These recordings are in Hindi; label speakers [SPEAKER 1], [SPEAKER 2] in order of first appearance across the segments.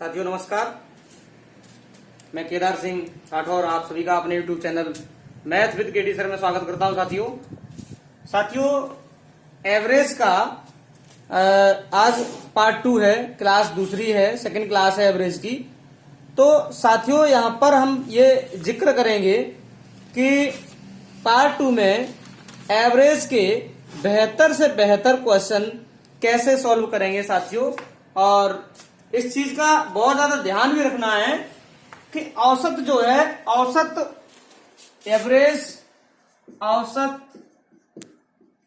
[SPEAKER 1] साथियों नमस्कार, मैं केदार सिंह राठौर आप सभी का अपने YouTube channel math with KD sir में स्वागत करता हूं। साथियों एवरेज का आज पार्ट 2 है, क्लास दूसरी है, सेकंड क्लास है एवरेज की। तो साथियों यहां पर हम ये जिक्र करेंगे कि पार्ट 2 में एवरेज के बेहतर से बेहतर क्वेश्चन कैसे सॉल्व करेंगे साथियों। और इस चीज का बहुत ज्यादा ध्यान भी रखना है कि औसत जो है, औसत एवरेज,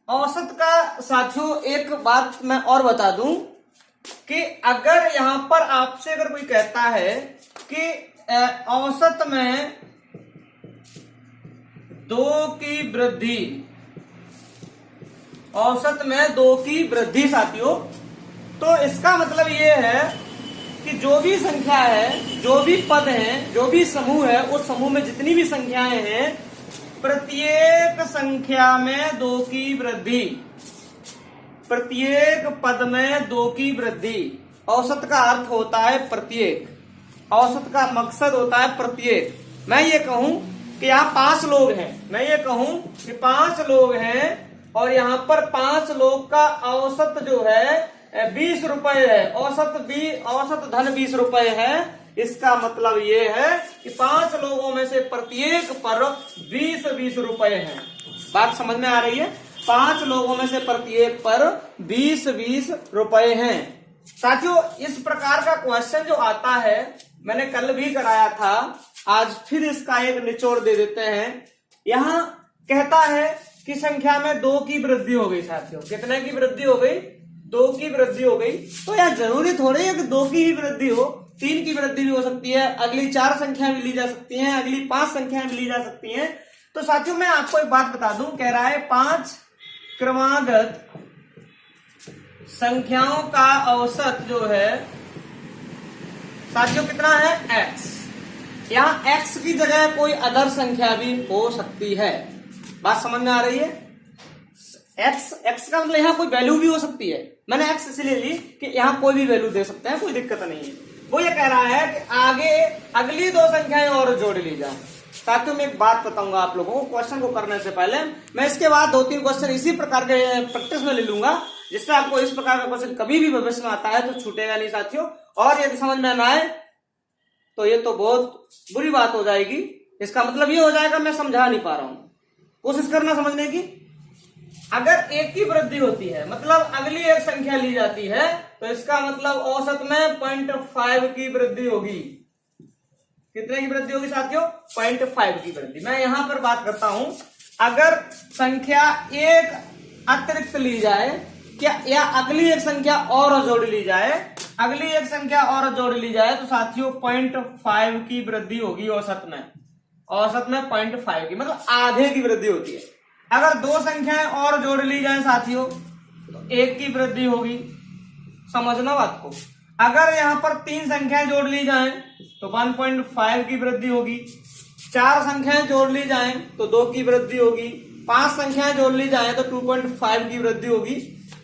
[SPEAKER 1] औसत का साथियों एक बात मैं और बता दूं कि अगर यहां पर आपसे अगर कोई कहता है कि औसत में 2 की वृद्धि, औसत में 2 की वृद्धि साथियों, तो इसका मतलब ये है कि जो भी संख्या है, जो भी पद है, जो भी समूह है, उस समूह में जितनी भी संख्याएं हैं, प्रत्येक संख्या में 2 की वृद्धि, प्रत्येक पद में 2 की वृद्धि। औसत का अर्थ होता है प्रत्येक, औसत का मकसद होता है प्रत्येक। मैं ये कहूं कि यहाँ 5 लोग हैं, मैं ये कहूं कि 5 लोग हैं और यहाँ पर 5 लोग का औसत जो है 20 रुपए है, औसत धन 20 रुपए है। इसका मतलब ये है कि 5 लोगों में से प्रत्येक पर 20-20 रुपए हैं। बात समझ में आ रही है? 5 लोगों में से प्रत्येक पर 20-20 रुपए हैं। साथियों इस प्रकार का क्वेश्चन जो आता है, मैंने कल भी कराया था, आज फिर इसका एक निचोड़ दे देते हैं। यहां कहता है कि संख्या में 2 की वृद्धि हो गई साथियों। कितने की वृद्धि हो गई? 2 की वृद्धि हो गई। तो यार जरूरी थोड़ी है कि 2 की ही वृद्धि हो, 3 की वृद्धि भी हो सकती है, अगली 4 संख्या भी ली जा सकती हैं, अगली 5 संख्याएं भी ली जा सकती हैं। तो साथियों मैं आपको एक बात बता दूं, कह रहा है 5 क्रमागत संख्याओं का औसत जो है साथियों कितना है? x। यहां x की जगह कोई अदर संख्या भी हो सकती है। बात समझ में आ रही है? x का मतलब यहां कोई वैल्यू भी हो सकती है। मैंने x इसलिए ली कि यहां कोई भी वैल्यू दे सकते हैं, कोई दिक्कत नहीं है। वो ये कह रहा है कि आगे अगली 2 संख्याएं और जोड़ ली जाए। साथियों मैं एक बात बताऊंगा आप लोगों को, क्वेश्चन को करने से पहले मैं इसके बाद 2-3 क्वेश्चन इसी प्रकार के प्रैक्टिस में ले लूंगा, जिससे आपको इस प्रकार का क्वेश्चन कभी भी भविष्य में आता है तो छूटेगा नहीं साथियों। और यदि समझ में ना आए तो ये तो बहुत बुरी बात हो जाएगी। इसका मतलब ये हो जाएगा मैं समझा नहीं पा रहा हूं। कोशिश करना समझने की। अगर 1 की वृद्धि होती है, मतलब अगली एक संख्या ली जाती है, तो इसका मतलब औसत में 0.5 की वृद्धि होगी। कितने की वृद्धि होगी साथियों? 0.5 की वृद्धि। मैं यहां पर बात करता हूं, अगर संख्या 1 अतिरिक्त ली जाए क्या, या अगली एक संख्या और जोड़ ली जाए, अगली एक संख्या और जोड़ ली जाए, तो साथियों 0.5 की वृद्धि होगी औसत में। औसत में 0.5 की मतलब आधे की वृद्धि होती है। अगर 2 संख्याएं और जोड़ ली जाए साथियों तो 1 की वृद्धि होगी। समझना बात को। अगर यहां पर 3 संख्याएं जोड़ ली जाएं तो 1.5 की वृद्धि होगी। 4 संख्याएं जोड़ ली जाएं तो 2 की वृद्धि होगी। 5 संख्याएं जोड़ ली जाएं तो 2.5 की वृद्धि होगी।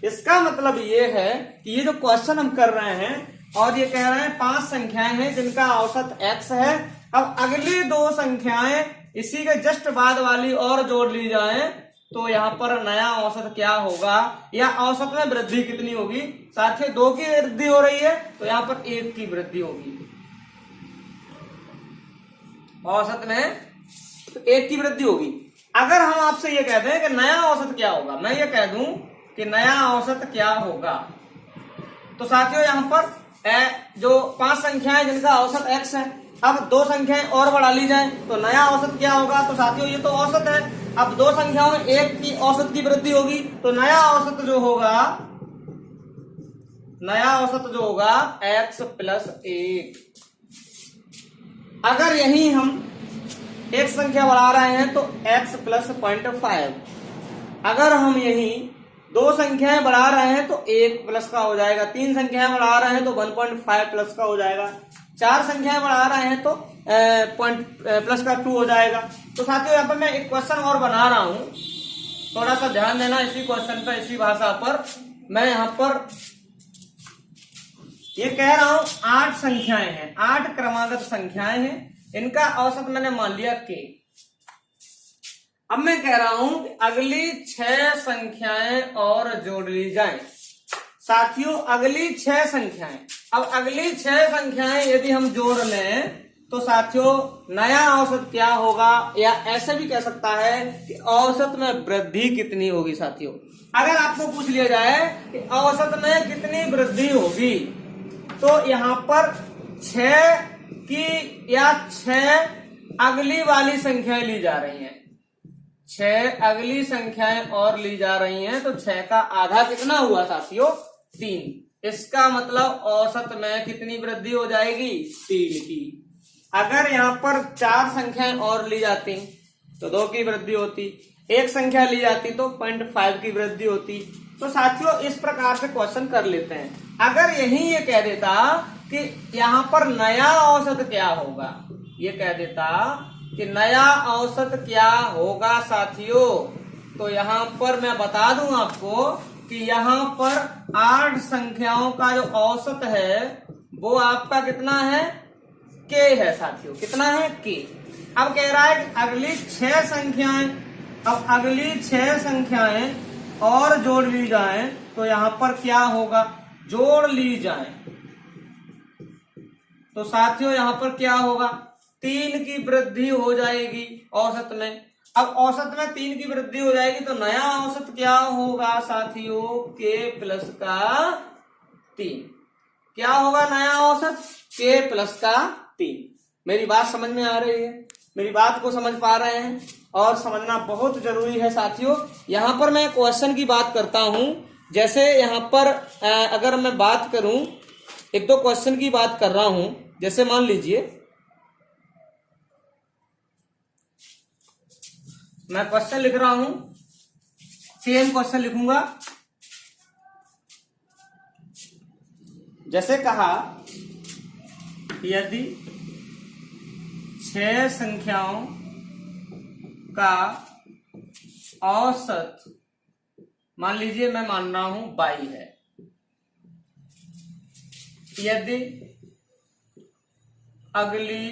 [SPEAKER 1] इसका मतलब ये है कि ये जो क्वेश्चन हम कर रहे हैं और ये कह रहे हैं 5 संख्याएं हैं जिनका औसत x है। अब अगली 2 संख्याएं इसी के जस्ट बाद वाली और जोड़ ली जाए तो यहां पर नया औसत क्या होगा, या औसत में वृद्धि कितनी होगी? साथियों 2 की वृद्धि हो रही है तो यहां पर 1 की वृद्धि होगी। औसत में तो 1 की वृद्धि होगी। अगर हम आपसे ये कहते हैं कि नया औसत क्या होगा, मैं ये कह दूं कि नया औसत क्या होगा, तो साथियों यहां पर जो 5 संख्याएं जिनका औसत x है, अब 2 संख्याएं और बढ़ा ली जाए तो नया औसत क्या होगा? तो साथियों ये तो औसत है। अब 2 संख्याओं में 1 की औसत की वृद्धि होगी तो नया औसत जो होगा, नया औसत जो होगा x + 1। अगर यही हम एक संख्या बढ़ा रहे हैं तो x + 0.5। अगर हम यही 2 संख्याएं बढ़ा रहे हैं तो 1 प्लस का हो जाएगा। 3 संख्याएं बढ़ा रहे हैं तो 1.5 प्लस का हो जाएगा। 4 संख्याएं बढ़ा रहे हैं तो प्लस का 2 हो जाएगा। तो साथियों यहाँ पर मैं एक क्वेश्चन और बना रहा हूं, थोड़ा सा ध्यान देना इसी क्वेश्चन पर, इसी भाषा पर। मैं यहाँ पर ये कह रहा हूं 8 संख्याएं हैं, 8 क्रमागत संख्याएं हैं, इनका औसत मैंने मान लिया k। अब मैं कह रहा हूं कि अगली 6 संख्याएं और जोड़ ली जाएं। साथियों अगली 6 संख्याएं, अब अगली 6 संख्याएं यदि हम जोड़ लें तो साथियों नया औसत क्या होगा, या ऐसे भी कह सकता है कि औसत में वृद्धि कितनी होगी। साथियों अगर आपको पूछ लिया जाए कि औसत में कितनी वृद्धि होगी, तो यहां पर 6 की या 6 अगली वाली संख्याएं ली जा रही हैं, 6 अगली संख्याएं और ली जा रही हैं, तो 6 का आधा कितना हुआ साथियों, 3। इसका मतलब औसत में कितनी वृद्धि हो जाएगी, 3 की। अगर यहां पर 4 संख्याएं और ली जाती तो 2 की वृद्धि होती, 1 संख्या ली जाती तो 0.5 की वृद्धि होती। तो साथियों इस प्रकार से क्वेश्चन कर लेते हैं। अगर यही ये कह देता कि यहां पर नया औसत क्या होगा, ये कह देता कि नया औसत क्या होगा साथियों, तो यहां पर मैं बता दूं आपको कि यहां पर 8 संख्याओं का जो औसत है वो आपका कितना है, k है साथियों। कितना है, k। अब कह रहा है कि अगली 6 संख्याएं, अब अगली 6 संख्याएं और जोड़ ली जाएं तो यहां पर क्या होगा, जोड़ ली जाएं तो साथियों यहां पर क्या होगा, 3 की वृद्धि हो जाएगी औसत में। अब औसत में 3 की वृद्धि हो जाएगी तो नया औसत क्या होगा साथियों, k प्लस का 3। क्या होगा नया औसत, k प्लस का 3। मेरी बात समझ में आ रही है, मेरी बात को समझ पा रहे हैं, और समझना बहुत जरूरी है साथियों। यहां पर मैं क्वेश्चन की बात करता हूं, जैसे यहां पर अगर मैं बात करूं, 1-2 क्वेश्चन की बात कर रहा हूं। जैसे मान लीजिए मैं क्वेश्चन लिख रहा हूं, सेम क्वेश्चन लिखूंगा। जैसे कहा यदि 6 संख्याओं का औसत मान लीजिए मैं मान रहा हूं 22 है, यदि अगली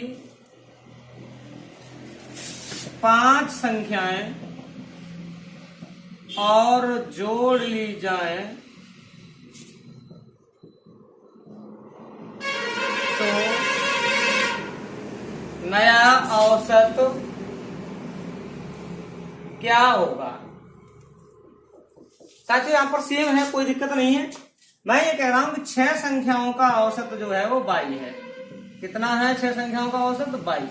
[SPEAKER 1] 5 संख्याएं और जोड़ ली जाएं तो नया औसत क्या होगा। साथियों यहां पर सेम है, कोई दिक्कत नहीं है। मैं ये कह रहा हूं कि 6 संख्याओं का औसत जो है वो 22 है। कितना है 6 संख्याओं का औसत, 22।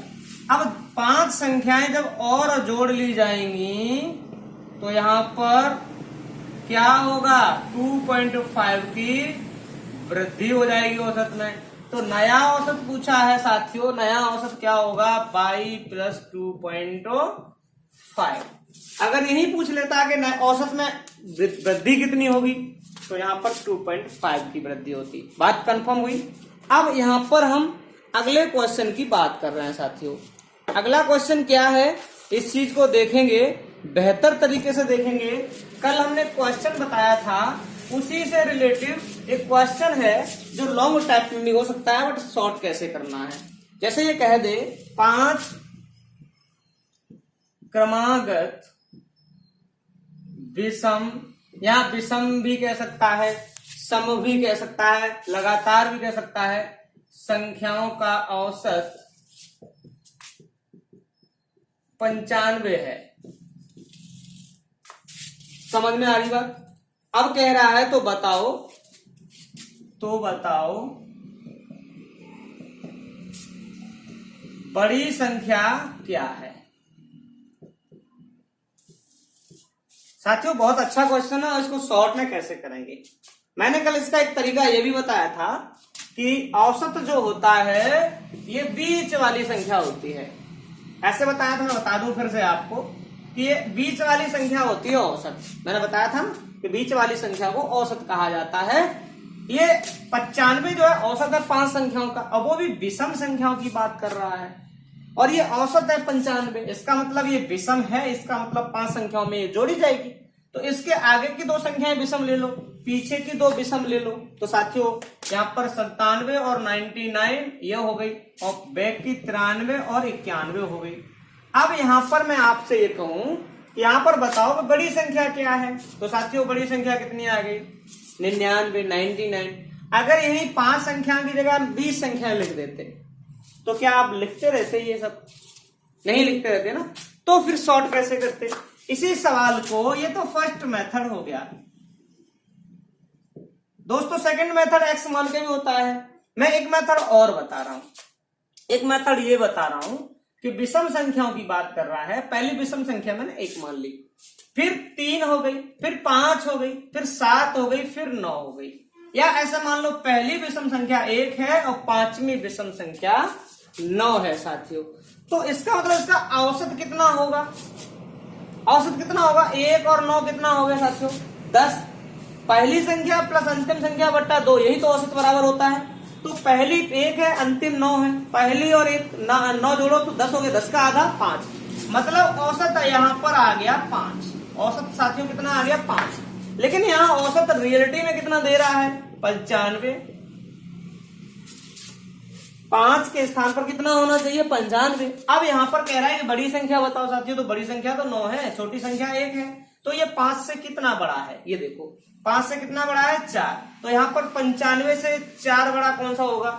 [SPEAKER 1] अब 5 संख्याएं जब और जोड़ ली जाएंगी तो यहां पर क्या होगा, 2.5 की वृद्धि हो जाएगी औसत में। तो नया औसत पूछा है साथियों, नया औसत क्या होगा, 22 प्लस 2.5। अगर यही पूछ लेता कि औसत में वृद्धि कितनी होगी तो यहां पर 2.5 की वृद्धि होती। बात कंफर्म हुई। अब यहां पर हम अगले क्वेश्चन की बात कर रहे हैं साथियों। अगला क्वेश्चन क्या है, इस चीज को देखेंगे, बेहतर तरीके से देखेंगे। कल हमने क्वेश्चन बताया था, उसी से रिलेटिव एक क्वेश्चन है जो लॉन्ग टाइप में भी हो सकता है, बट शॉर्ट कैसे करना है। जैसे ये कह दे 5 क्रमागत विषम, यहां विषम भी कह सकता है, सम भी कह सकता है, लगातार भी कह सकता है, संख्याओं का औसत 95 है। समझ में आ रही बात। अब कह रहा है तो बताओ बड़ी संख्या क्या है। साथियों बहुत अच्छा क्वेश्चन है, और इसको शॉर्ट में कैसे करेंगे। मैंने कल इसका एक तरीका ये भी बताया था कि औसत जो होता है ये बीच वाली संख्या होती है। ऐसे बताया था, मैं बता दूं फिर से आपको कि ये बीच वाली संख्या होती है औसत। मैंने बताया था कि बीच वाली संख्या को औसत कहा जाता है। ये 95 जो है औसत है 5 संख्याओं का, अब वो भी विषम संख्याओं की बात कर रहा है, और ये औसत है 95। इसका मतलब ये विषम है, इसका मतलब 5 संख्याओं में ये जोड़ी जाएगी। तो इसके आगे की 2 संख्याएं विषम ले लो, पीछे की दो विषम ले लो। तो साथियों यहाँ पर 97 और 99 ये हो गई, और बैक की 93 और 91 हो गई। अब यहाँ पर मैं आपसे ये कहूं कि यहाँ पर बताओ कि बड़ी संख्या क्या है। तो साथियों बड़ी संख्या कितनी आ गई, 99, 99। अगर यही 5 संख्या की जगह 20 संख्या लिख देते तो क्या आप लिखते रहते, ये सब नहीं लिखते रहते ना, तो फिर सॉर्ट कैसे करते। इसी सवाल को, ये तो फर्स्ट मेथड हो गया दोस्तों। सेकंड मेथड एक्स मान के भी होता है। मैं एक मेथड और बता रहा हूं, एक मेथड ये बता रहा हूं कि विषम संख्याओं की बात कर रहा है। पहली विषम संख्या मैंने 1 मान ली, फिर 3 हो गई, फिर 5 हो गई, फिर 7 हो गई, फिर 9 हो गई। या ऐसा मान लो पहली विषम संख्या 1 है और 5वीं विषम संख्या 9 है साथियों। तो इसका मतलब इसका औसत कितना होगा, औसत कितना होगा, 1 और 9 कितना हो गया साथियों, 10। पहली संख्या प्लस अंतिम संख्या बट्टा 2, यही तो औसत बराबर होता है। तो पहली 1 है, अंतिम 9 है, पहली और 1 9 जोड़ो तो 10 हो गया, 10 का आधा 5, मतलब औसत यहाँ पर आ गया 5। औसत साथियों कितना आ गया, 5। लेकिन यहाँ औसत रियलिटी में कितना दे रहा है, 95। 5 के स्थान पर कितना होना चाहिए, 95। अब यहाँ पर कह रहा है कि बड़ी संख्या बताओ साथियों। तो बड़ी संख्या तो 9 है, छोटी संख्या 1 है। तो ये 5 से कितना बड़ा है, ये देखो 5 से कितना बड़ा है, 4। तो यहाँ पर 95 से 4 बड़ा कौन सा होगा,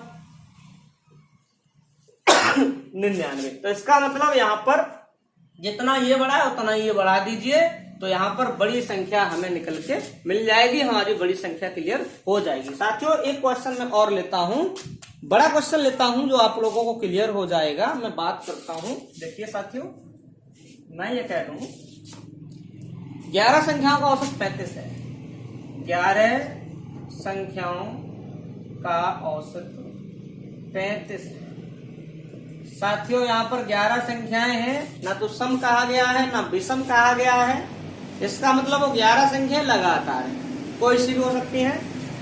[SPEAKER 1] 99। तो इसका मतलब यहाँ पर जितना ये बड़ा है उतना ये बढ़ा दीजिए, तो यहाँ पर बड़ी संख्या हमें निकल के मिल जाएगी, हमारी बड़ी संख्या क्लियर हो जाएगी। साथियों एक क्वेश्चन मैं और लेता हूं, बड़ा क्वेश्चन लेता हूं जो आप लोगों को क्लियर हो जाएगा। मैं बात करता हूं, देखिए साथियों मैं ये कह दूं 11 संख्याओं का औसत 35 है। 11 संख्याओं का औसत 35 है साथियों। यहाँ पर 11 संख्याएं हैं, ना तो सम कहा गया है ना विषम कहा गया है। इसका मतलब वो 11 संख्याएं लगातार है, कोई सी भी हो सकती है।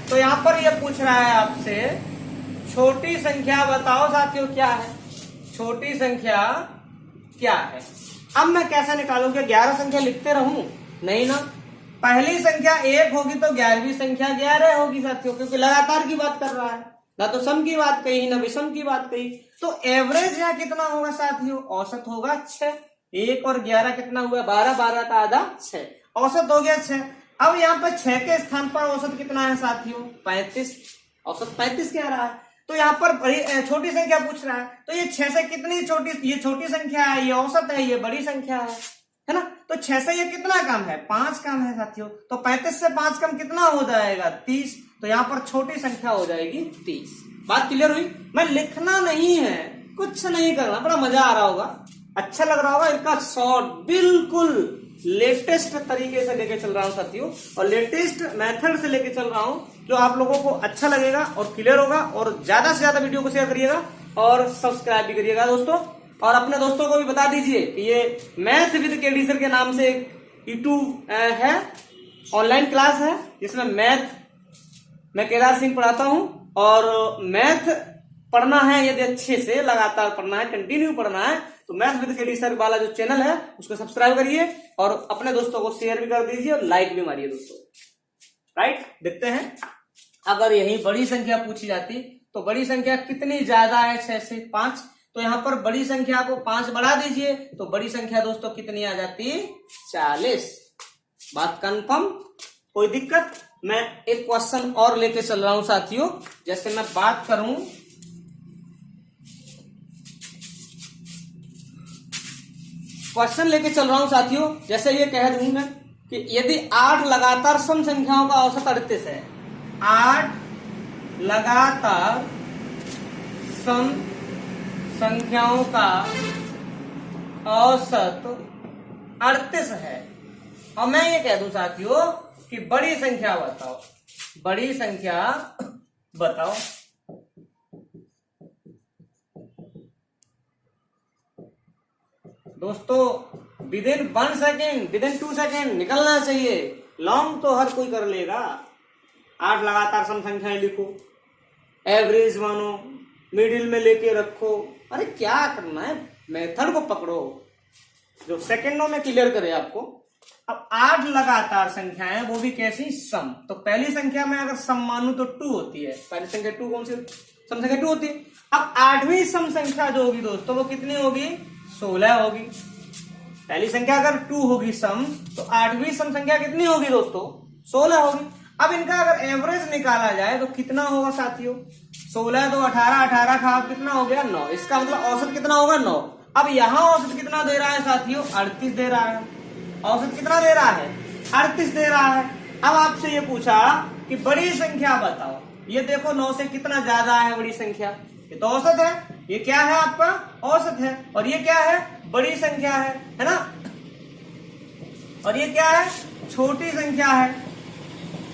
[SPEAKER 1] तो यहाँ पर ये पूछ रहा है आपसे छोटी संख्या बताओ साथियों क्या है, छोटी संख्या क्या है। अब मैं कैसे निकालूंगा, 11 संख्या लिखते रहूं, नहीं ना। पहली संख्या 1 होगी तो 11वीं संख्या 11 होगी साथियों, क्योंकि लगातार की बात कर रहा है, ना तो सम की बात कही ना विषम की बात कही। तो एवरेज यहाँ कितना होगा साथियों, औसत होगा 6। 1 और 11 कितना हुआ, 12, 12 का आधा 6, औसत हो गया 6। अब यहाँ पर 6 के स्थान पर औसत कितना है साथियों, 35। औसत 35 कह रहा है। तो यहाँ पर बड़ी छोटी संख्या पूछ रहा है, तो ये 6 से कितनी छोटी, ये छोटी संख्या है, ये औसत है, ये बड़ी संख्या है ना। तो 6 से ये कितना कम है, 5 कम है साथियों। तो 35 से 5 कम कितना हो जाएगा, 30। तो यहाँ पर छोटी संख्या हो जाएगी 30। बात क्लियर हुई। मैं लिखना नहीं है, कुछ नहीं करना, बड़ा मजा आ रहा होगा, अच्छा लग रहा होगा। इसका शॉर्ट बिल्कुल लेटेस्ट तरीके से लेके चल रहा हूं साथियों, और लेटेस्ट मेथड से लेके चल रहा हूं, जो आप लोगों को अच्छा लगेगा और क्लियर होगा। और ज्यादा से ज्यादा वीडियो को शेयर करिएगा और सब्सक्राइब भी करिएगा दोस्तों। और अपने दोस्तों को भी बता दीजिए कि ये मैथ विद केडी सर के नाम से एक यूट्यूब है, ऑनलाइन क्लास है, जिसमें मैथ मैं केदार सिंह पढ़ाता हूं। और मैथ पढ़ना है, यदि अच्छे से लगातार पढ़ना है, कंटिन्यू पढ़ना है, तो मैथ विद केडी सर वाला जो चैनल है उसको सब्सक्राइब करिए और अपने दोस्तों को शेयर भी कर दीजिए और लाइक भी मारिए दोस्तों। राइट, देखते हैं अगर यही बड़ी संख्या पूछी जाती तो बड़ी संख्या कितनी ज्यादा है 6 से 5। तो यहाँ पर बड़ी संख्या को 5 बढ़ा दीजिए तो बड़ी संख्या दोस्तों कितनी आ जाती, 40। बात कंफर्म, कोई दिक्कत। मैं एक क्वेश्चन और लेके चल रहा हूं साथियों। जैसे मैं बात करूं क्वेश्चन लेके चल रहा हूं साथियों, जैसे ये कह दूं मैं कि यदि 8 लगातार सम संख्याओं का औसत 38 है, 8 लगातार सम संख्याओं का औसत 38 है, और मैं ये कह दूं साथियों कि बड़ी संख्या बताओ, बड़ी संख्या बताओ। दोस्तों with in 1 second, with in 2 second निकलना चाहिए। लॉन्ग तो हर कोई कर लेगा। 8 लगातार सम संख्याएं लिखो, एवरेज मानो, मिडिल में लेके रखो। अरे क्या करना है, मेथड को पकड़ो जो सेकेंडों में क्लियर करे आपको। अब 8 लगातार संख्याएं, वो भी कैसी, सम। तो पहली संख्या में अगर सम मानू तो 2 होती है, पहली संख्या 2 कौन सी, सम संख्या 2 होती है। अब 8वीं सम संख्या जो होगी दोस्तों वो कितनी होगी, 16 होगी। पहली संख्या अगर 2 होगी सम, तो 8वीं सम संख्या कितनी होगी दोस्तों, 16 होगी। अब इनका अगर एवरेज निकाला जाए तो कितना होगा साथियों, 16 तो 18, 18 का कितना हो गया 9, इसका मतलब औसत कितना होगा 9। अब यहाँ औसत कितना दे रहा है साथियों, 38 दे रहा है। औसत कितना दे रहा है, 38 दे रहा है। अब आपसे ये पूछा कि बड़ी संख्या बताओ, ये देखो 9 से कितना ज्यादा है बड़ी संख्या, ये तो औसत है, ये क्या है आपका औसत है, और ये क्या है, बड़ी संख्या है ना, और ये क्या है, छोटी संख्या है।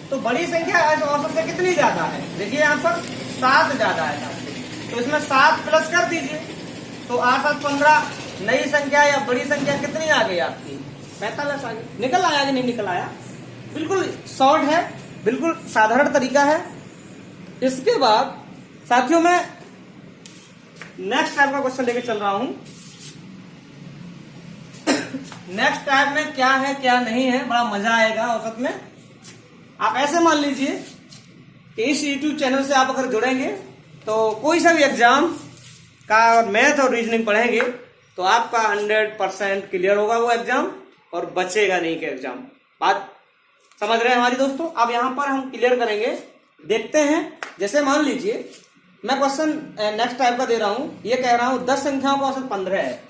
[SPEAKER 1] तो बड़ी संख्या औसत से कितनी ज्यादा है, देखिए यहाँ पर 7 ज्यादा है साथियों, तो इसमें 7 प्लस कर दीजिए, तो 8 7 15, नई संख्या या बड़ी संख्या कितनी आ गई आपकी, 45 आ गई। निकल आया कि नहीं निकल आया, बिल्कुल शॉर्ट है, बिल्कुल साधारण तरीका है। इसके बाद साथियों मैं नेक्स्ट टाइप का क्वेश्चन लेके चल रहा हूं। नेक्स्ट टाइप में क्या है क्या नहीं है, बड़ा मजा आएगा औसत में। आप ऐसे मान लीजिए कि इस यूट्यूब चैनल से आप अगर जुड़ेंगे तो कोई सा भी एग्जाम का मैथ और रीजनिंग पढ़ेंगे तो आपका 100% क्लियर होगा वो एग्जाम, और बचेगा नहीं कि एग्जाम। बात समझ रहे हैं हमारी दोस्तों। अब यहां पर हम क्लियर करेंगे, देखते हैं। जैसे मान लीजिए मैं क्वेश्चन नेक्स्ट टाइप का दे रहा हूं, ये कह रहा हूं 10 संख्याओं का औसत 15 है,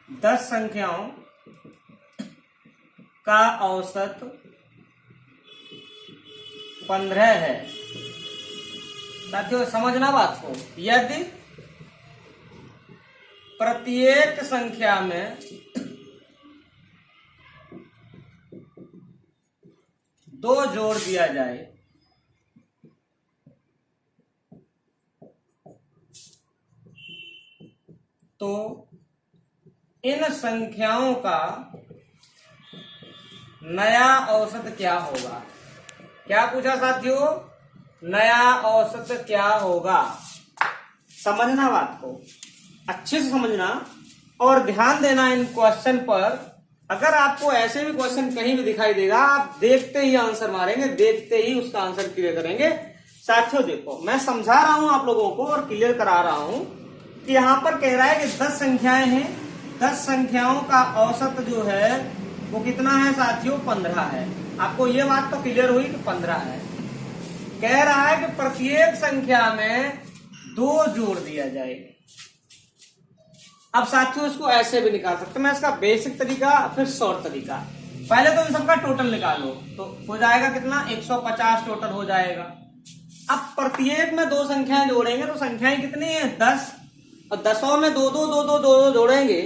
[SPEAKER 1] 10 संख्याओं का औसत 15 है। साथियों समझना बात को, यदि प्रत्येक संख्या में 2 जोड़ दिया जाए तो इन संख्याओं का नया औसत क्या होगा। क्या पूछा साथियों, नया औसत क्या होगा। समझना बात को, अच्छे से समझना और ध्यान देना इन क्वेश्चन पर। अगर आपको ऐसे भी क्वेश्चन कहीं भी दिखाई देगा, आप देखते ही आंसर मारेंगे, देखते ही उसका आंसर क्लियर करेंगे। साथियों देखो, मैं समझा रहा हूं आप लोगों को और क्लियर करा रहा हूं कि यहां पर कह रहा है कि 10 संख्याएं हैं, 10 संख्याओं का औसत जो है वो कितना है साथियों, 15 है। आपको ये बात तो क्लियर हुई कि 15 है। कह रहा है कि प्रत्येक संख्या में 2 जोड़ दिया जाए। अब साथियों इसको ऐसे भी निकाल सकते हैं, मैं इसका बेसिक तरीका फिर शॉर्ट तरीका। पहले तो इन सबका टोटल निकालो, तो हो जाएगा कितना, 150 टोटल हो जाएगा। अब प्रत्येक में 2 संख्याएं जोड़ेंगे तो संख्याएं कितनी है, 10, और 10 में 2 2 2 2 2 जोड़ेंगे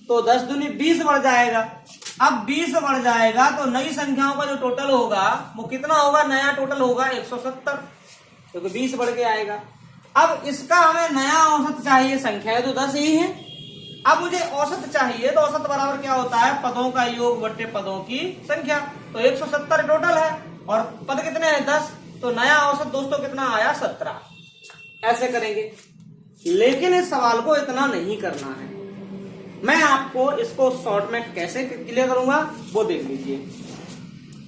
[SPEAKER 1] तो 10 दूनी 20 बढ़ जाएगा। अब 20 बढ़ जाएगा तो नई संख्याओं का जो टोटल होगा वो कितना होगा, नया टोटल होगा 170, क्योंकि 20 बढ़ के आएगा। अब इसका हमें नया औसत चाहिए, संख्याएं तो 10 ही है। अब मुझे औसत चाहिए, तो औसत बराबर क्या होता है, पदों का योग बट्टे पदों की संख्या। तो 170 टोटल है और पद कितने हैं, 10, तो नया औसत दोस्तों कितना आया, 17। ऐसे करेंगे, लेकिन इस सवाल को इतना नहीं करना है। मैं आपको इसको शॉर्ट में कैसे क्लियर करूंगा वो देख लीजिए।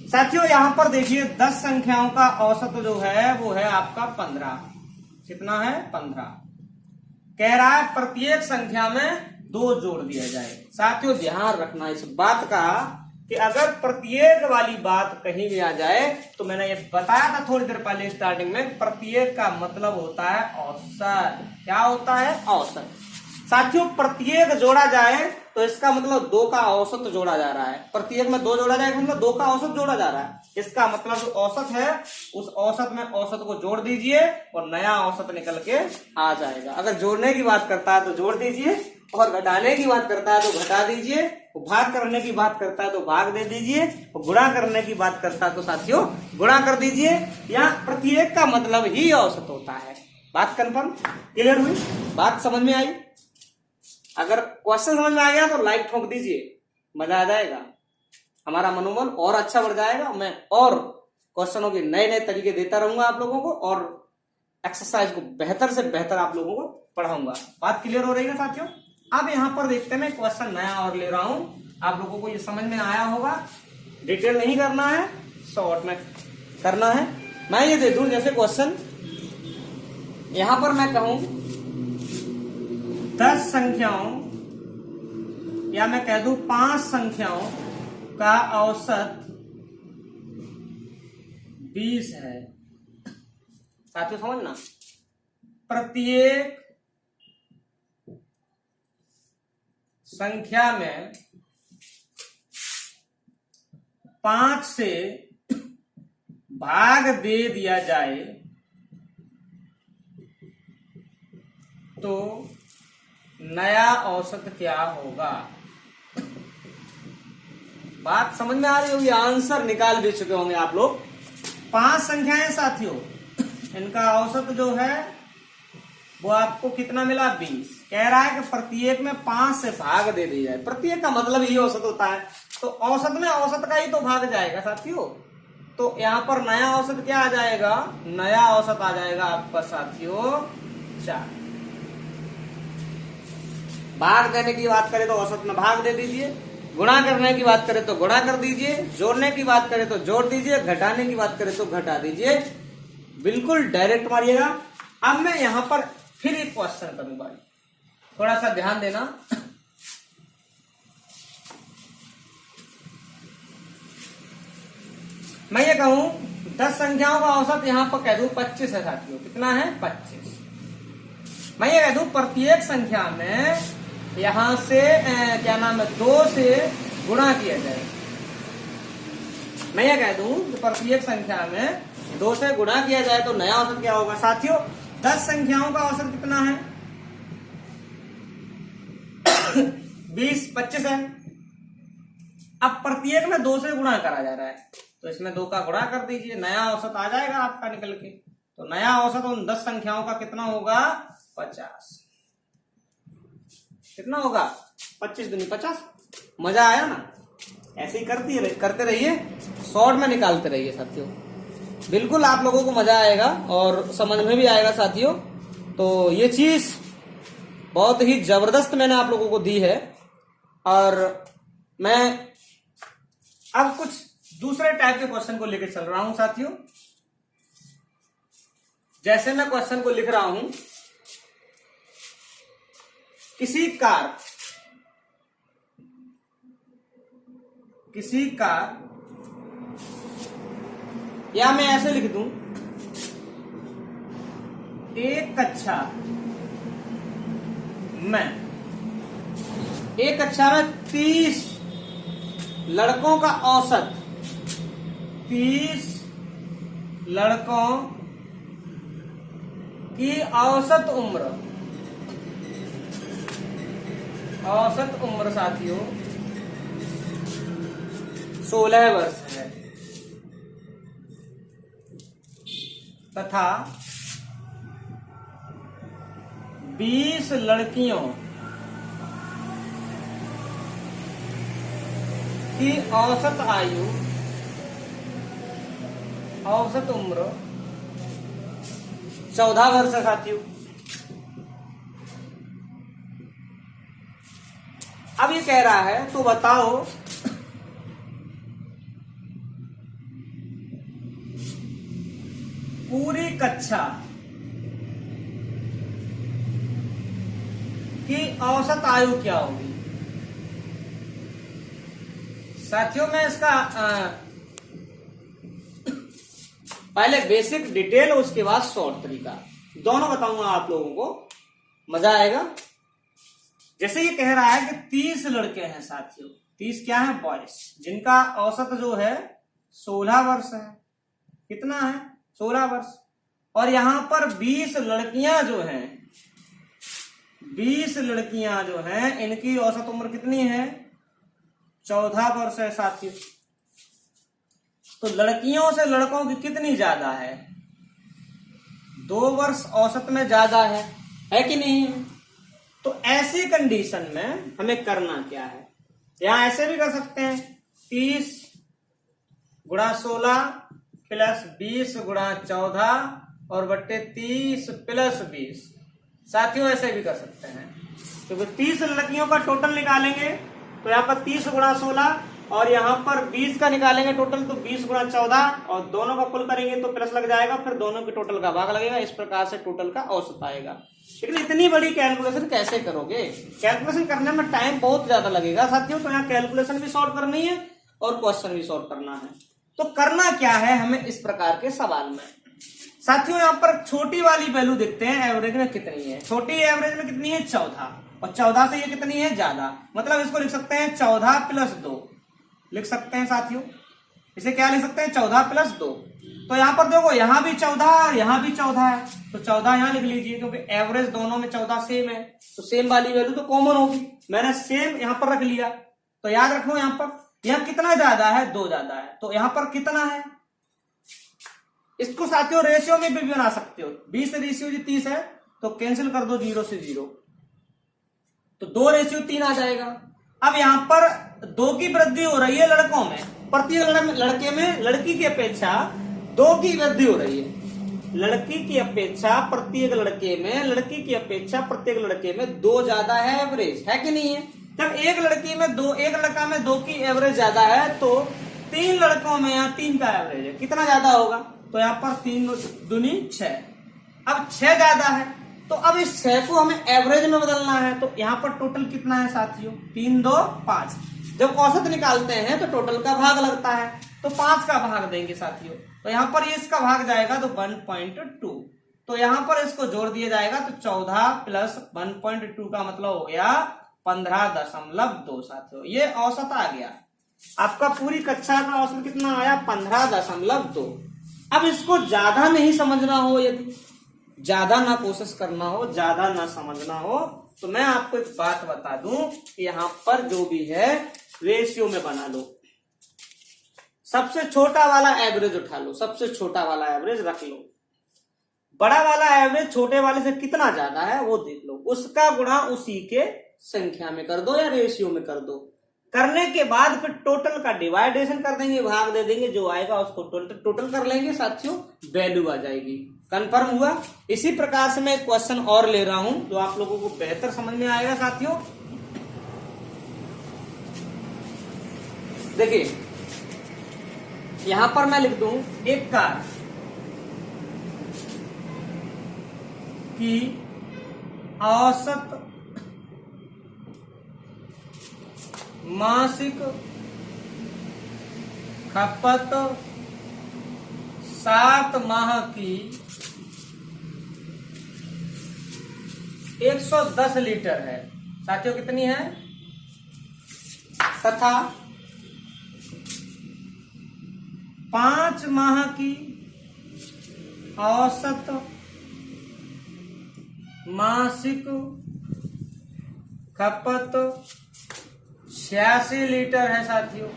[SPEAKER 1] साथियों यहां पर देखिए 10 संख्याओं का औसत जो है वो है आपका 15। कितना है, 15। कह रहा है प्रत्येक संख्या में 2 जोड़ दिया जाए। साथियों ध्यान रखना इस बात का कि अगर प्रत्येक वाली बात कहीं भी आ जाए, तो मैंने ये बताया था थोड़ी देर पहले स्टार्टिंग में, प्रत्येक का मतलब होता है औसत। क्या होता है, औसत। साथियों प्रत्येक जोड़ा जाए तो इसका मतलब 2 का औसत जोड़ा जा रहा है। प्रत्येक में 2 जोड़ा जाए मतलब 2 का औसत जोड़ा जा रहा है। इसका मतलब जो औसत है उस औसत में औसत को जोड़ दीजिए और नया औसत निकल के आ जाएगा। अगर जोड़ने की बात करता है तो जोड़ दीजिए, और घटाने की बात करता है तो घटा दीजिए, भाग करने की बात करता है तो भाग दे दीजिए, और गुणा करने की बात करता है तो साथियों गुणा कर दीजिए। यहाँ प्रत्येक का मतलब ही औसत होता है। बात कंफर्म, क्लियर हुई, बात समझ में आई। अगर क्वेश्चन समझ में आ गया तो लाइक ठोक दीजिए, मजा आ जाएगा, हमारा मनोबल और अच्छा बढ़ जाएगा। मैं और क्वेश्चनों के नए नए तरीके देता रहूंगा आप लोगों को, और एक्सरसाइज को बेहतर से बेहतर आप लोगों को पढ़ाऊंगा। बात क्लियर हो रही है साथियों। अब यहां पर देखते हैं, मैं क्वेश्चन नया और ले रहा हूं। आप लोगों को ये समझ में आया होगा। डिटेल नहीं करना है, शॉर्ट में करना है। मैं ये दे दूं जैसे क्वेश्चन, यहां पर मैं कहूं 10 संख्याओं या मैं कह दूं 5 संख्याओं का औसत 20 है। साथियों समझना, प्रत्येक संख्या में 5 से भाग दे दिया जाए तो नया औसत क्या होगा। बात समझ में आ रही होगी, आंसर निकाल भी चुके होंगे आप लोग। 5 संख्याएं साथियों, इनका औसत जो है वो आपको कितना मिला, 20। कह रहा है कि प्रत्येक में 5 से भाग दे दी जाए। प्रत्येक का मतलब ही औसत होता है, तो औसत में औसत का ही तो भाग जाएगा साथियों। तो यहां पर नया औसत क्या आ जाएगा, नया औसत आ जाएगा आपका साथियों 4। भाग देने की बात करें तो औसत में भाग दे दीजिए, गुणा करने की बात करें तो गुणा कर दीजिए, जोड़ने की बात करें तो जोड़ दीजिए, घटाने की बात करें तो घटा दीजिए। बिल्कुल डायरेक्ट मारिएगा। अब मैं यहां पर फिर एक क्वेश्चन करूंगा, थोड़ा सा ध्यान देना। मैं ये कहूं 10 संख्याओं का औसत यहां पर कह दूं 25 है साथियों। कितना है, 25। मैं ये कह दूं प्रत्येक संख्या में यहां से क्या नाम है 2 से गुणा किया जाए। मैं ये कह दूं कि प्रत्येक संख्या में 2 से गुणा किया जाए तो नया औसत क्या होगा साथियों। 10 संख्याओं का औसत कितना है 20, 25 है। अब प्रत्येक में 2 से गुणा करा जा रहा है, तो इसमें 2 का गुणा कर दीजिए, नया औसत आ जाएगा आपका निकल के। तो नया औसत उन 10 संख्याओं का कितना होगा, 50। कितना होगा, 25 दूनी 50। मजा आया ना, ऐसे ही करते रहिए, शॉर्ट में निकालते रहिए साथियों। बिल्कुल आप लोगों को मजा आएगा और समझ में भी आएगा साथियों। तो ये चीज बहुत ही जबरदस्त मैंने आप लोगों को दी है। और मैं अब कुछ दूसरे टाइप के क्वेश्चन को लेकर चल रहा हूं साथियों। जैसे मैं क्वेश्चन को लिख रहा हूं, किसी कार या मैं ऐसे लिख दूं, एक कक्षा में 30 लड़कों का औसत, 30 लड़कों की औसत उम्र साथियों 16 वर्ष है, तथा 20 लड़कियों की औसत उम्र 14 वर्ष है साथियों। अब ये कह रहा है तो बताओ पूरी कक्षा की औसत आयु क्या होगी। साथियों मैं इसका पहले बेसिक डिटेल, उसके बाद शॉर्ट तरीका, दोनों बताऊंगा आप लोगों को, मजा आएगा। जैसे ये कह रहा है कि 30 लड़के हैं साथियों, 30 क्या है, बॉयज, जिनका औसत जो है 16 वर्ष है। कितना है, 16 वर्ष। और यहां पर 20 लड़कियां जो हैं इनकी औसत उम्र कितनी है, 14 वर्ष है साथियों। तो लड़कियों से लड़कों की कितनी ज्यादा है, 2 वर्ष औसत में ज्यादा है कि नहीं है। तो ऐसी कंडीशन में हमें करना क्या है, यहां ऐसे भी कर सकते हैं, 30 गुणा 16 प्लस 20 गुणा 14 और बट्टे 30 प्लस 20। साथियों ऐसे भी कर सकते हैं, क्योंकि 30 लड़कियों का टोटल निकालेंगे तो यहाँ पर 30 गुणा 16 और यहाँ पर 20 का निकालेंगे टोटल, तो 20 गुणा 14 और दोनों का कुल करेंगे तो प्लस लग जाएगा, फिर दोनों के टोटल का भाग लगेगा। इस प्रकार से टोटल का औसत आएगा। लेकिन इतनी बड़ी कैलकुलेशन कैसे करोगे? कैलकुलेशन करने में टाइम बहुत ज्यादा लगेगा साथियों। तो यहाँ कैलकुलेशन भी सॉल्व करनी है और क्वेश्चन भी सॉल्व करना है। तो करना क्या है हमें इस प्रकार के सवाल में साथियों, यहाँ पर छोटी वाली वैल्यू देखते हैं एवरेज में कितनी है। छोटी एवरेज में कितनी है? 14, और 14 से ये कितनी है? ज्यादा। मतलब इसको लिख सकते हैं 14 प्लस 2 लिख सकते हैं साथियों। इसे क्या लिख सकते हैं? 14 प्लस 2। तो यहाँ पर देखो यहाँ भी 14 और यहाँ भी 14 है, तो 14 यहाँ लिख लीजिए, क्योंकि एवरेज दोनों में 14 सेम है, तो सेम वाली वैल्यू तो कॉमन होगी। मैंने सेम यहाँ पर रख लिया। तो याद रखो यहाँ पर यहाँ कितना ज्यादा है? 2 ज्यादा है। तो यहाँ पर कितना है? इसको साथियों रेशियो में भी बना सकते हो। 20 से रेशियो 30 है, तो कैंसिल कर दो 0 से 0, तो 2 रेशियो 3 आ जाएगा। अब यहाँ पर 2 की वृद्धि हो रही है लड़कों में, प्रत्येक लड़के में लड़की की अपेक्षा 2 की वृद्धि हो रही है। लड़की की अपेक्षा प्रत्येक लड़के में, लड़की की अपेक्षा प्रत्येक लड़के में 2 ज्यादा है एवरेज, है कि नहीं है? जब एक लड़की में 2, एक लड़का में 2 की एवरेज ज्यादा है, तो 3 लड़कों में यहाँ 3 का एवरेज है, कितना ज्यादा होगा? तो यहाँ पर 3 दूनी 6। अब 6 ज्यादा है, तो अब इस 6 को हमें एवरेज में बदलना है। तो यहाँ पर टोटल कितना है साथियों? 3 2 5। जब औसत निकालते हैं तो टोटल का भाग लगता है, तो 5 का भाग देंगे साथियों। तो यहाँ पर इसका भाग जाएगा तो 1.2। तो यहाँ पर इसको जोड़ दिया जाएगा, तो 14 प्लस 1.2 का मतलब हो गया 15.2 साथियों। ये औसत आ गया आपका। पूरी कक्षा का औसत कितना आया? 15.2। अब इसको ज्यादा नहीं समझना हो, यदि ज्यादा ना कोशिश करना हो, ज्यादा ना समझना हो, तो मैं आपको एक बात बता दूं कि यहां पर जो भी है रेशियो में बना लो। सबसे छोटा वाला एवरेज उठा लो, सबसे छोटा वाला एवरेज रख लो। बड़ा वाला एवरेज छोटे वाले से कितना ज्यादा है वो देख लो, उसका गुणा उसी के संख्या में कर दो या रेशियो में कर दो। करने के बाद फिर टोटल का डिवाइडेशन कर देंगे, भाग दे देंगे, जो आएगा उसको टोटल कर लेंगे साथियों, वैल्यू आ जाएगी। कंफर्म हुआ? इसी प्रकार से मैं एक क्वेश्चन और ले रहा हूं जो आप लोगों को बेहतर समझ में आएगा साथियों। देखिए यहां पर मैं लिख दूं एक कार की औसत मासिक खपत 7 माह की 110 लीटर है साथियों। कितनी है? तथा 5 माह की औसत मासिक खपत 86 लीटर है साथियों।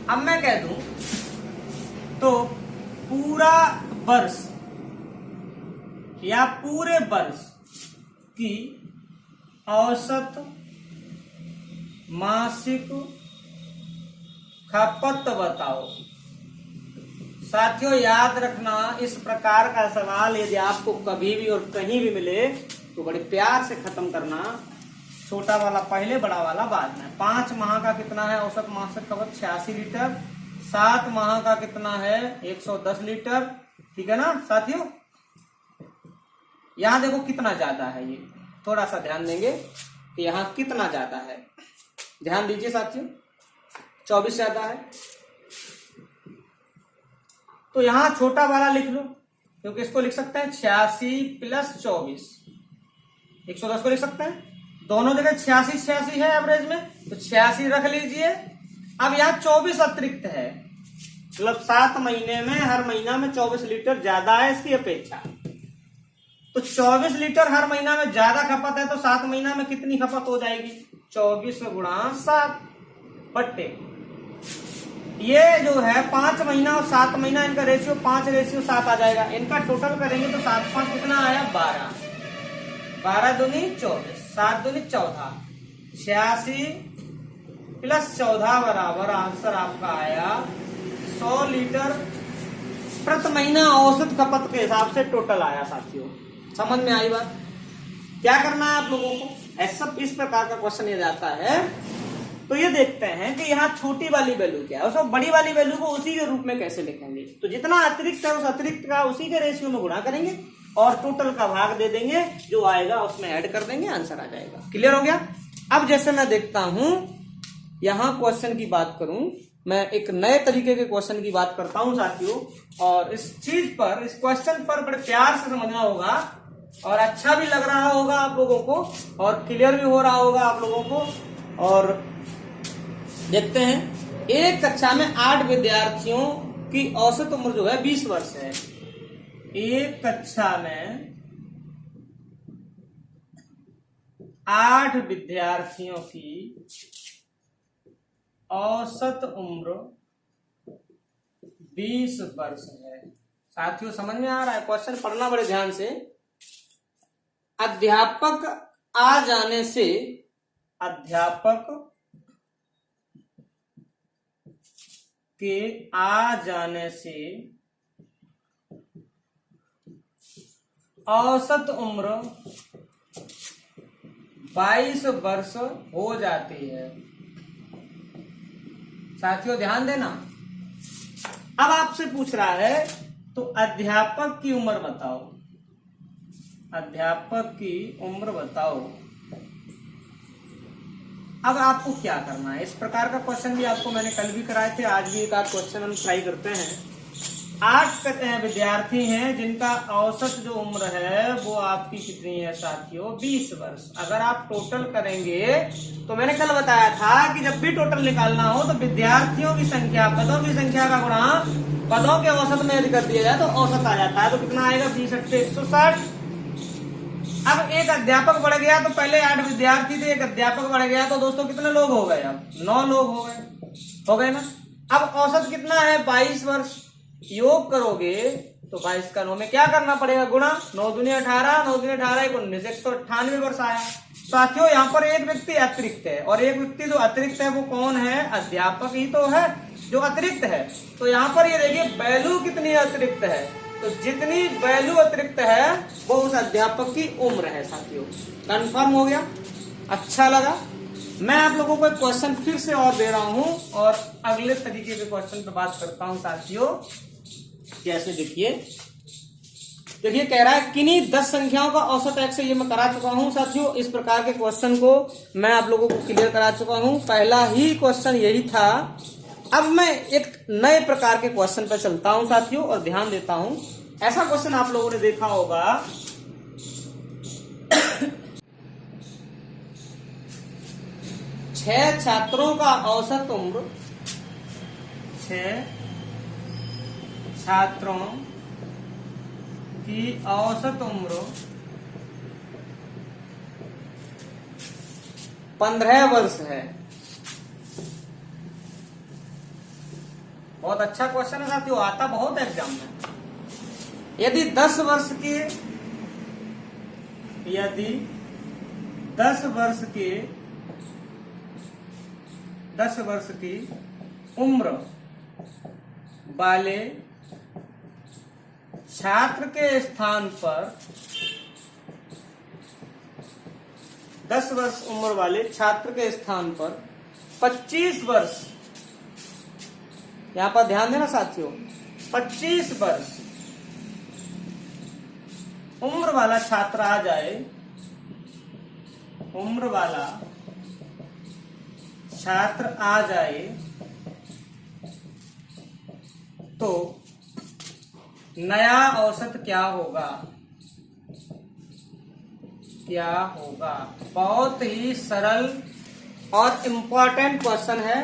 [SPEAKER 1] अब मैं कह दूं तो पूरा वर्ष या पूरे वर्ष की औसत मासिक खपत बताओ। साथियों याद रखना, इस प्रकार का सवाल यदि आपको कभी भी और कहीं भी मिले तो बड़े प्यार से खत्म करना। छोटा वाला पहले, बड़ा वाला बाद में। 5 माह का कितना है औसत मासिक खपत? 86 लीटर। 7 माह का कितना है? 110 लीटर। ठीक है ना साथियों? यहां देखो कितना ज्यादा है, ये थोड़ा सा ध्यान देंगे कि यहां कितना ज्यादा है। ध्यान दीजिए साथियों, 24 ज्यादा है, तो यहां छोटा वाला लिख लो, क्योंकि इसको लिख सकते हैं 86 प्लस 24, 110 को लिख सकते हैं। दोनों जगह 86 है एवरेज में, तो 86 रख लीजिए। अब यहाँ 24 अतिरिक्त है, मतलब 7 महीने में हर महीना में 24 लीटर ज्यादा है इसकी अपेक्षा। तो 24 लीटर हर महीना में ज्यादा खपत है, तो 7 महीना में कितनी खपत हो जाएगी? 24 गुणा 7 बट्टे ये जो है 5 महीना और 7 महीना, इनका रेशियो 5:7 आ जाएगा। इनका टोटल करेंगे तो 7 5 कितना आया? 12। 12 दूनी 24, 7 दूनी 14, 86 प्लस 14 बराबर आंसर आपका आया 100 लीटर प्रति महीना औसत खपत के हिसाब से टोटल आया साथियों। समझ में आई बात? क्या करना है आप लोगों को? ऐसा इस प्रकार का क्वेश्चन यदि आता है तो ये देखते हैं कि यहाँ छोटी वाली वैल्यू क्या है, उसको बड़ी वाली वैल्यू को उसी के रूप में कैसे लिखेंगे। तो जितना अतिरिक्त है उस अतिरिक्त का उसी के रेशियो में गुणा करेंगे और टोटल का भाग दे देंगे, जो आएगा उसमें ऐड कर देंगे, आंसर आ जाएगा। क्लियर हो गया। अब जैसे मैं देखता हूं यहां क्वेश्चन की बात करूं, मैं एक नए तरीके के क्वेश्चन की बात करता हूं साथियों, और इस चीज पर, इस क्वेश्चन पर बड़े प्यार से समझना होगा और अच्छा भी लग रहा होगा आप लोगों को और क्लियर भी हो रहा होगा आप लोगों को। और देखते हैं, एक कक्षा में 8 विद्यार्थियों की औसत उम्र जो है 20 वर्ष है। एक कक्षा में 8 विद्यार्थियों की औसत उम्र 20 वर्ष है। साथियों समझ में आ रहा है? क्वेश्चन पढ़ना बड़े ध्यान से। अध्यापक आ जाने से, अध्यापक के आ जाने से औसत उम्र 22 वर्ष हो जाती है। साथियों ध्यान देना। अब आपसे पूछ रहा है तो अध्यापक की उम्र बताओ, अध्यापक की उम्र बताओ। अब आपको क्या करना है, इस प्रकार का क्वेश्चन भी आपको मैंने कल भी कराए थे, आज भी एक आध क्वेश्चन हम ट्राई करते हैं। 8 विद्यार्थी हैं जिनका औसत जो उम्र है वो आपकी कितनी है साथियों? 20 वर्ष। अगर आप टोटल करेंगे तो मैंने कल बताया था कि जब भी टोटल निकालना हो तो विद्यार्थियों की संख्या पदों की संख्या का गुणा पदों के औसत में यदि कर दिया जाए तो औसत आ जाता है। तो कितना आएगा? 20 × 160। अब एक अध्यापक बढ़ गया तो पहले 8 विद्यार्थी थे, एक अध्यापक बढ़ गया तो दोस्तों कितने लोग हो गए? अब 9 लोग हो गए ना। अब औसत कितना है? 22 वर्ष। योग करोगे तो 22 का 9 में क्या करना पड़ेगा? गुणा। 9 दूनी 18, 9 दूनी 18 19, 198 वर्ष आया। साथियों यहाँ पर एक व्यक्ति अतिरिक्त है और एक व्यक्ति जो अतिरिक्त है वो कौन है? अध्यापक ही तो है जो अतिरिक्त है। तो यहाँ पर ये देखिए वैल्यू कितनी अतिरिक्त है, तो जितनी वैल्यू अतिरिक्त है वो उस अध्यापक की उम्र है। साथियों कंफर्म हो गया? अच्छा लगा। मैं आप लोगों को एक क्वेश्चन फिर से और दे रहा हूं और अगले तरीके के क्वेश्चन पे बात करता हूं साथियों। कैसे देखिए कह रहा है किन्हीं 10 संख्याओं का औसत x, ये मैं करा चुका हूं साथियों। इस प्रकार के क्वेश्चन को मैं आप लोगों को क्लियर करा चुका हूं, पहला ही क्वेश्चन यही था। अब मैं एक नए प्रकार के क्वेश्चन पर चलता हूं साथियों और ध्यान देता हूं। ऐसा क्वेश्चन आप लोगों ने देखा होगा 6 छात्रों का औसत उम्र, 6 छात्रों की औसत उम्र 15 वर्ष है। बहुत अच्छा क्वेश्चन है साथियों, आता बहुत एग्जाम में। यदि 10 वर्ष के, यदि 10 वर्ष की उम्र वाले छात्र के स्थान पर 10 वर्ष उम्र वाले छात्र के स्थान पर 25 वर्ष, यहां पर ध्यान देना साथियों, 25 वर्ष उम्र वाला छात्र आ जाए, उम्र वाला छात्र आ जाए तो नया औसत क्या होगा? क्या होगा? बहुत ही सरल और इम्पोर्टेंट क्वेश्चन है।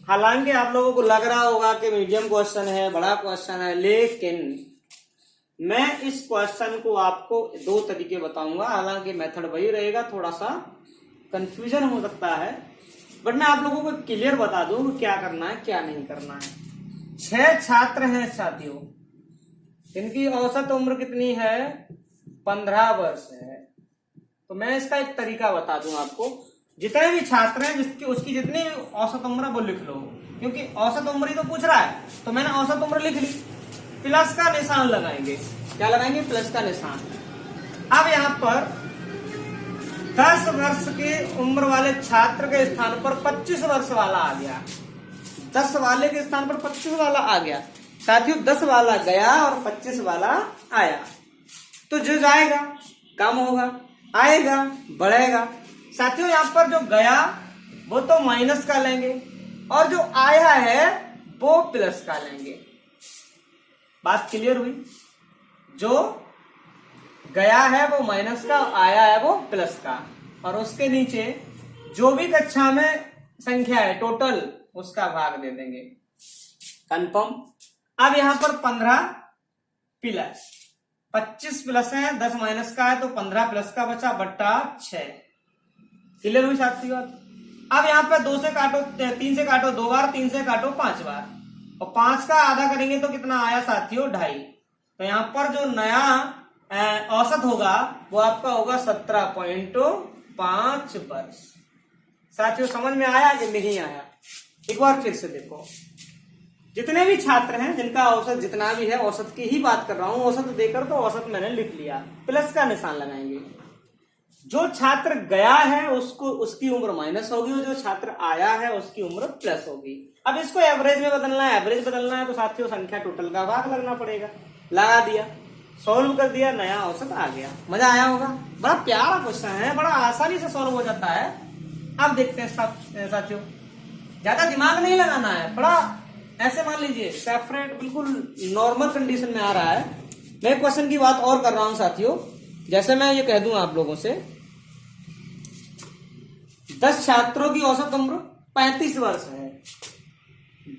[SPEAKER 1] हालांकि आप लोगों को लग रहा होगा कि मीडियम क्वेश्चन है, बड़ा क्वेश्चन है, लेकिन मैं इस क्वेश्चन को आपको 2 तरीके बताऊंगा। हालांकि मेथड वही रहेगा, थोड़ा सा कंफ्यूजन हो सकता है, बट मैं आप लोगों को क्लियर बता दूं कि क्या करना है क्या नहीं करना है। 6 छात्र हैं साथियों, इनकी औसत उम्र कितनी है? 15 वर्ष है। तो मैं इसका एक तरीका बता दूं आपको। जितने भी छात्र हैं जिसकी उसकी जितनी भी औसत उम्र है वो लिख लो, क्योंकि औसत उम्र ही तो पूछ रहा है। तो मैंने औसत उम्र लिख ली, प्लस का निशान लगाएंगे। क्या लगाएंगे? प्लस का निशान। अब यहां पर 10 वर्ष की उम्र वाले छात्र के स्थान पर 25 वर्ष वाला आ गया। 10 वाले के स्थान पर 25 वाला आ गया। साथियों 10 वाला गया और 25 वाला आया, तो जो जाएगा कम होगा, आएगा बढ़ेगा। साथियों यहाँ पर जो गया वो तो माइनस का लेंगे और जो आया है वो प्लस का लेंगे। बात क्लियर हुई? जो गया है वो माइनस का, आया है वो प्लस का, और उसके नीचे जो भी कक्षा में संख्या है टोटल उसका भाग दे देंगे। कंफर्म? अब यहां पर 15 प्लस 25 प्लस है, 10 माइनस का है, तो 15 प्लस का बचा बट्टा 6। क्लियर हुई साथियों? अब यहाँ पे 2 से काटो, 3 से काटो 2 बार, 3 से काटो 5 बार, और 5 का आधा करेंगे तो कितना आया साथियों? 2.5। तो यहाँ पर जो नया औसत होगा वो आपका होगा 17.5 वर्ष। साथियों समझ में आया कि नहीं आया? एक बार फिर से देखो, जितने भी छात्र हैं जिनका औसत जितना भी है, औसत की ही बात कर रहा हूं, औसत देकर तो औसत मैंने लिख लिया, प्लस का निशान लगाएंगे। जो छात्र गया है उसको उसकी उम्र माइनस होगी, और जो छात्र आया है उसकी उम्र प्लस होगी। अब इसको एवरेज में बदलना है, एवरेज बदलना है तो साथियों संख्या टोटल का भाग लगना पड़ेगा। लगा दिया, सॉल्व कर दिया, नया औसत आ गया। मजा आया होगा? बड़ा प्यारा क्वेश्चन है, बड़ा आसानी से सॉल्व हो जाता है। अब देखते हैं साथियों, ज्यादा दिमाग नहीं लगाना है, बड़ा ऐसे मान लीजिए सेपरेट बिल्कुल नॉर्मल कंडीशन में आ रहा है। मैं क्वेश्चन की बात और कर रहा हूं साथियों, जैसे मैं ये कह दूं आप लोगों से 10 छात्रों की औसत उम्र 35 वर्ष है।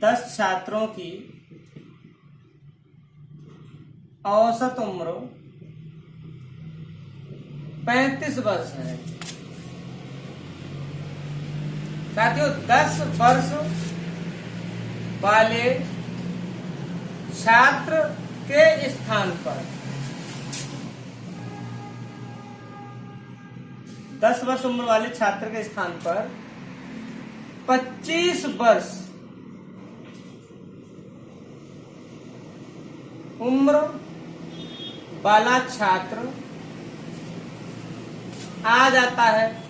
[SPEAKER 1] 10 छात्रों की औसत उम्र 35 वर्ष है। साथियों 10 वर्ष वाले छात्र के स्थान पर 10 वर्ष उम्र वाले छात्र के स्थान पर 25 वर्ष उम्र वाला छात्र आ जाता है।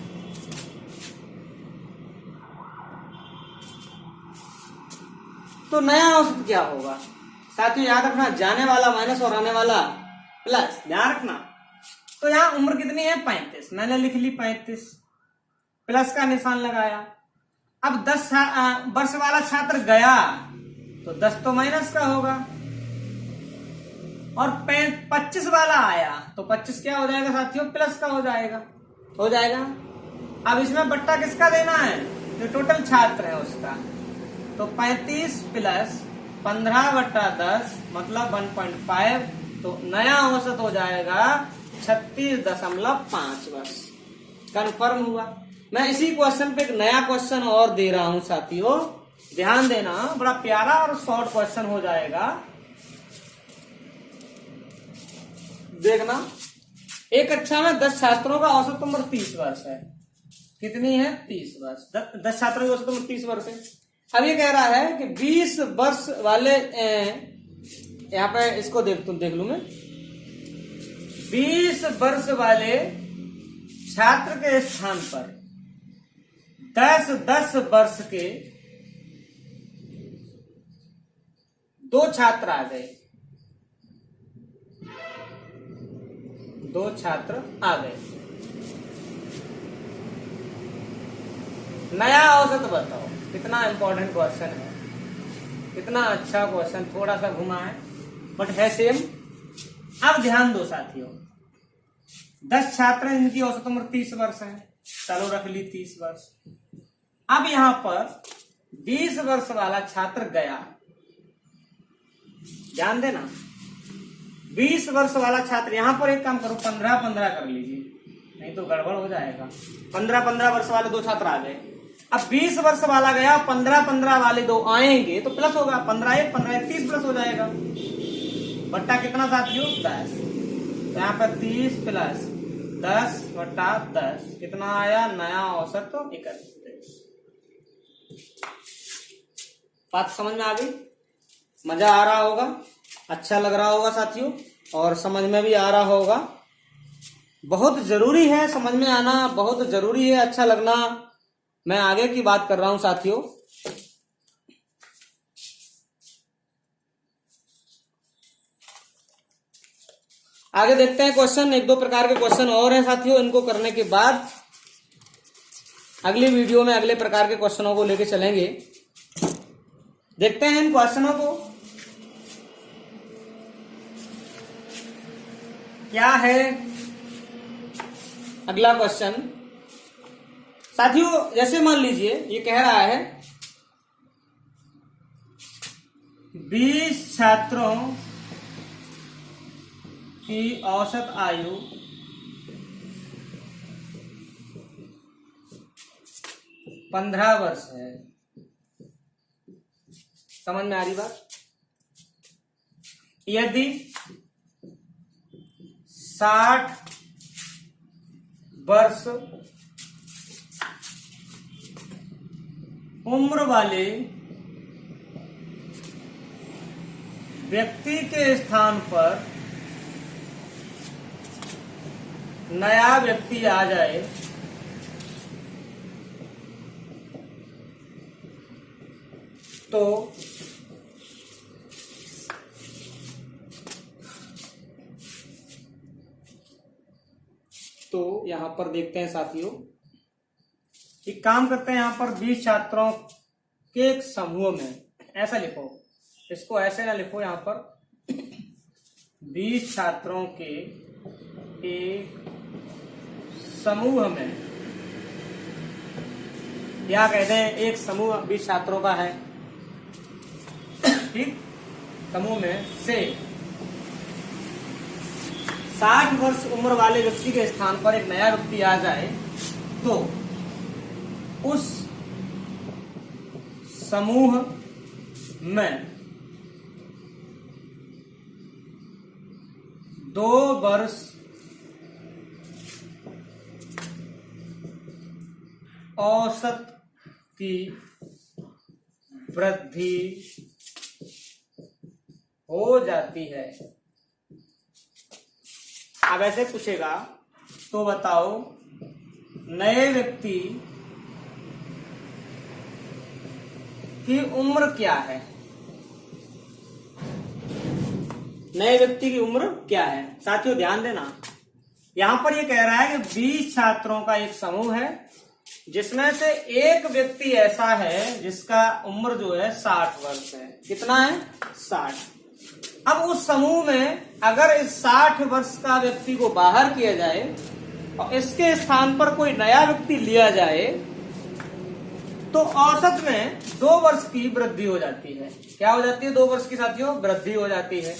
[SPEAKER 1] तो नया औसत क्या होगा साथियों? याद रखना, जाने वाला माइनस और आने वाला प्लस, ध्यान रखना। तो यहां उम्र कितनी है? 35, मैंने लिख ली 35, प्लस का निशान लगाया। अब 10 वर्ष वाला छात्र गया तो 10 तो माइनस का होगा, और 25 वाला आया तो 25 क्या हो जाएगा साथियों? प्लस का हो जाएगा। अब इसमें बट्टा किसका देना है? जो टोटल छात्र है उसका। तो 35 प्लस 15/10 मतलब 1.5, तो नया औसत हो जाएगा 36.5 वर्ष। कंफर्म हुआ? मैं इसी क्वेश्चन पे एक नया क्वेश्चन और दे रहा हूं साथियों, ध्यान देना, बड़ा प्यारा और शॉर्ट क्वेश्चन हो जाएगा। देखना, एक कक्षा में 10 छात्रों का औसत उम्र 30 वर्ष है। कितनी है? 30 वर्ष। 10 छात्रों की औसत उम्र 30 वर्ष है। अब ये कह रहा है कि 20 वर्ष वाले, यहां पे इसको देख लू मैं, 20 वर्ष वाले छात्र के स्थान पर 10 वर्ष के 2 छात्र आ गए। 2 छात्र आ गए। नया औसत बताओ। कितना इंपॉर्टेंट क्वेश्चन है, कितना अच्छा क्वेश्चन, थोड़ा सा घुमा है बट है सेम। अब ध्यान दो साथियों, 10 छात्र हैं जिनकी औसत उम्र 30 वर्ष है, चलो रख ली 30 वर्ष। अब यहां पर 20 वर्ष वाला छात्र गया, ध्यान देना, 20 वर्ष वाला छात्र, यहां पर एक काम करो 15-15 कर लीजिए, नहीं तो गड़बड़ हो जाएगा। 15-15 वर्ष वाले 2 छात्र आ गए। अब 20 वर्ष वाला गया, 15-15 वाले 2 आएंगे तो प्लस होगा, 15-1 30 प्लस हो जाएगा। बट्टा कितना साथियों? 10। तो यहाँ पर 30 प्लस 10/10 कितना आया? नया औसत तो 31। बात समझ में आ गई? मजा आ रहा होगा, अच्छा लग रहा होगा साथियों, और समझ में भी आ रहा होगा। बहुत जरूरी है समझ में आना, बहुत जरूरी है अच्छा लगना। मैं आगे की बात कर रहा हूं साथियों। आगे देखते हैं क्वेश्चन। एक दो प्रकार के क्वेश्चन और हैं साथियों, इनको करने के बाद अगली वीडियो में अगले प्रकार के क्वेश्चनों को लेके चलेंगे। देखते हैं इन क्वेश्चनों को। क्या है अगला क्वेश्चन साथियों? जैसे मान लीजिए ये कह रहा है 20 छात्रों की औसत आयु 15 वर्ष है। समझ में आ रही बात? यदि 60 वर्ष उम्र वाले व्यक्ति के स्थान पर नया व्यक्ति आ जाए तो यहां पर देखते हैं साथियों, एक काम करते हैं। यहां पर 20 छात्रों के एक समूह में, ऐसा लिखो, इसको ऐसे ना लिखो, यहां पर 20 छात्रों के एक समूह में, या कहते हैं एक समूह 20 छात्रों का है, ठीक। समूह में से 60 वर्ष उम्र वाले व्यक्ति के स्थान पर एक नया व्यक्ति आ जाए तो उस समूह में 2 वर्ष औसत की वृद्धि हो जाती है। अब ऐसे पूछेगा तो बताओ नए व्यक्ति की उम्र क्या है? नए व्यक्ति की उम्र क्या है? साथियों ध्यान देना, यहां पर ये कह रहा है कि 20 छात्रों का एक समूह है जिसमें से एक व्यक्ति ऐसा है जिसका उम्र जो है 60 वर्ष है। कितना है? 60। अब उस समूह में अगर इस 60 वर्ष का व्यक्ति को बाहर किया जाए और इसके स्थान पर कोई नया व्यक्ति लिया जाए तो औसत में 2 वर्ष की वृद्धि हो जाती है। क्या हो जाती है? 2 वर्ष की साथियों वृद्धि हो जाती है।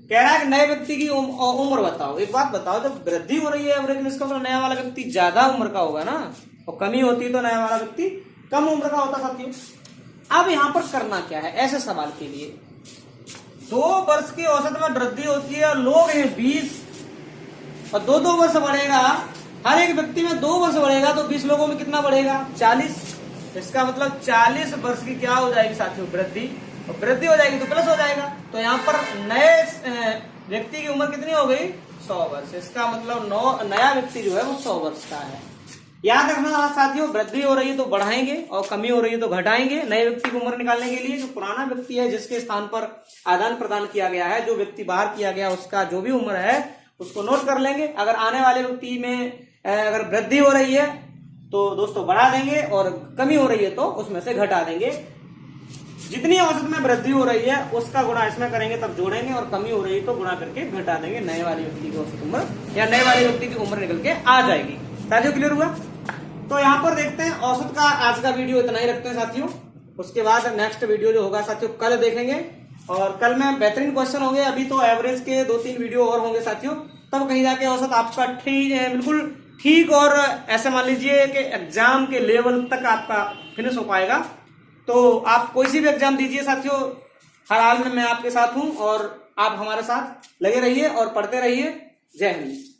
[SPEAKER 1] कह रहा है कि नए व्यक्ति की उम्र बताओ। एक बात बताओ, जब वृद्धि हो रही है एवरेज में, इसका मतलब नया वाला व्यक्ति ज्यादा उम्र का होगा ना, और कमी होती तो नया वाला व्यक्ति कम उम्र का होता साथियों। अब यहां पर करना क्या है ऐसे सवाल के लिए? 2 वर्ष की औसत में वृद्धि होती है, लोग हैं 20 और 2-2 वर्ष बढ़ेगा, हर एक व्यक्ति में 2 वर्ष बढ़ेगा तो 20 लोगों में कितना बढ़ेगा? 40। इसका मतलब 40 वर्ष की क्या हो जाएगी साथियों? वृद्धि। और वृद्धि हो जाएगी तो प्लस हो जाएगा। तो यहाँ पर नए व्यक्ति की उम्र कितनी हो गई? 100 वर्ष। इसका मतलब नया व्यक्ति जो है वो 100 वर्ष का है। याद रखना साथियों, वृद्धि हो रही है तो बढ़ाएंगे और कमी हो रही है तो घटाएंगे नए व्यक्ति की उम्र निकालने के लिए। जो पुराना व्यक्ति है जिसके स्थान पर आदान प्रदान किया गया है, जो व्यक्ति बाहर किया गया, उसका जो भी उम्र है उसको नोट कर लेंगे। अगर आने वाले व्यक्ति में अगर वृद्धि हो रही है तो दोस्तों बढ़ा देंगे और कमी हो रही है तो उसमें से घटा देंगे। जितनी औसत में वृद्धि हो रही है उसका गुणा इसमें करेंगे तब जोड़ेंगे, और कमी हो रही है तो गुणा करके घटा देंगे। नए वाले व्यक्ति की औसत उम्र या नए वाले व्यक्ति की उम्र निकल के आ जाएगी। साथियों क्लियर हुआ? तो यहाँ पर देखते हैं औसत का आज का वीडियो इतना ही रखते हैं साथियों। उसके बाद नेक्स्ट वीडियो जो होगा साथियों कल देखेंगे, और कल में बेहतरीन क्वेश्चन होंगे। अभी तो एवरेज के 2-3 वीडियो और होंगे साथियों, तब कहीं जाके औसत आपका बिल्कुल ठीक और ऐसे मान लीजिए कि एग्जाम के लेवल तक आपका फिनिश हो पाएगा। तो आप कोई सी भी एग्जाम दीजिए साथियों, हर हाल में मैं आपके साथ हूं और आप हमारे साथ लगे रहिए और पढ़ते रहिए। जय हिंद।